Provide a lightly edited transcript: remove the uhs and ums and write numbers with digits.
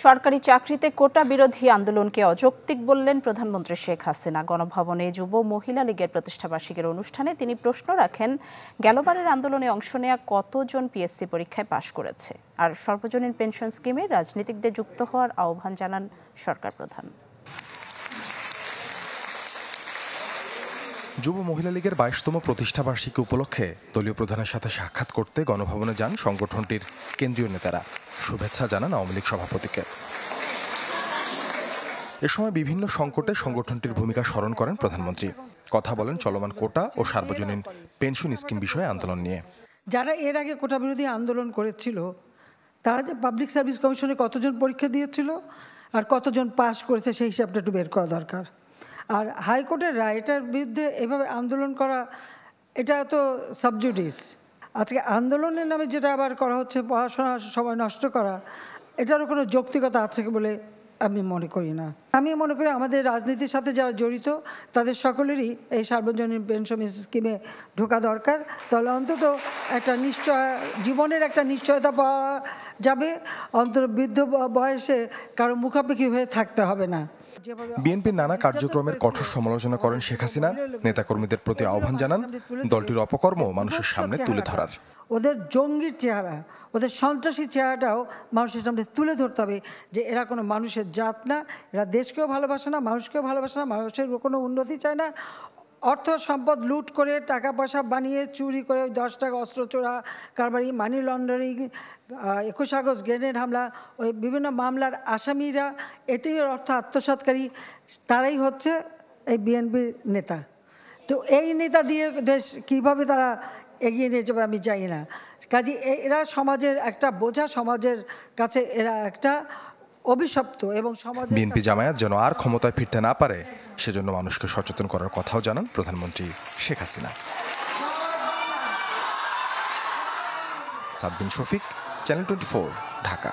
সরকারি চাকরিতে কোটা বিরোধী আন্দোলনকে অযৌক্তিক বললেন প্রধানমন্ত্রী শেখ হাসিনা। গণভবনে যুব মহিলা লীগের প্রতিষ্ঠাবার্ষিকীর অনুষ্ঠানে তিনি প্রশ্ন রাখেন, গেলবারের আন্দোলনে অংশ নেওয়া কতজন পিএসসি পরীক্ষায় পাশ করেছে, আর সর্বজনীন পেনশন স্কিমে রাজনীতিকদের যুক্ত হওয়ার আহ্বান জানান সরকার প্রধান। যুব মহিলা লীগের 22তম প্রতিষ্ঠাবার্ষিকী উপলক্ষে দলীয় প্রধানের সাথে সাক্ষাৎ করতে গণভবনে যান সংগঠনটির কেন্দ্রীয় নেতারা। শুভেচ্ছা জানান আওয়ামী লীগ সভাপতিকে। এ সময় বিভিন্ন সংকটে সংগঠনটির ভূমিকা স্মরণ করেন প্রধানমন্ত্রী। কথা বলেন চলমান কোটা ও সার্বজনীন পেনশন স্কিম বিষয়ে আন্দোলন নিয়ে। যারা এর আগে কোটা বিরোধী আন্দোলন করেছিল তারা পাবলিক সার্ভিস কমিশনে কতজন পরীক্ষা দিয়েছিল আর কতজন পাস করেছে সেই হিসাবটা একটু বের করা দরকার। আর হাইকোর্টের রায় এটার বিরুদ্ধে এভাবে আন্দোলন করা, এটা তো সাবজুডিস। আজকে আন্দোলনের নামে যেটা আবার করা হচ্ছে, পড়াশোনার সময় নষ্ট করা, এটারও কোনো যৌক্তিকতা আছে বলে আমি মনে করি না। আমি মনে করি আমাদের রাজনীতির সাথে যারা জড়িত তাদের সকলেরই এই সার্বজনীন পেনশন স্কিমে ঢোকা দরকার। তাহলে অন্তত একটা জীবনের একটা নিশ্চয়তা পাওয়া যাবে, অন্তত বৃদ্ধ বয়সে কারো মুখাপেক্ষি হয়ে থাকতে হবে না। বিএনপির নানা কার্যক্রমের কঠোর সমালোচনা করেন শেখ হাসিনা। নেতাকর্মীদের প্রতি আহ্বান জানান দলটির অপকর্ম মানুষের সামনে তুলে ধরার। ওদের জঙ্গির চেহারা, ওদের সন্ত্রাসী চেহারাটাও মানুষের সামনে তুলে ধরতে হবে যে এরা কোনো মানুষের জাত না, এরা দেশকেও ভালোবাসে না, মানুষকেও ভালোবাসে না, মানুষের কোনো উন্নতি চায় না। অর্থ সম্পদ লুট করে, টাকা পয়সা বানিয়ে, চুরি করে, 10 টাকা অস্ত্র চোরা কারবারি, মানি লন্ডারিং, 21 আগস্ট গ্রেনেড হামলা, ওই বিভিন্ন মামলার আসামিরা, এতিমের অর্থ আত্মসাৎকারী, তারাই হচ্ছে এই বিএনপির নেতা। তো এই নেতা দিয়ে দেশ কীভাবে তারা এগিয়ে নিয়ে যাবে আমি জানি না। কাজে এরা সমাজের একটা বোঝা, সমাজের কাছে এরা একটা অভিশপ্ত, এবং সমাজ বিএনপি জামায়াত যেন আর ক্ষমতায় ফিরতে না পারে সেজন্য মানুষকে সচেতন করার কথাও জানান প্রধানমন্ত্রী শেখ হাসিনা। সাব্বিন শফিক, চ্যানেল 24, ঢাকা।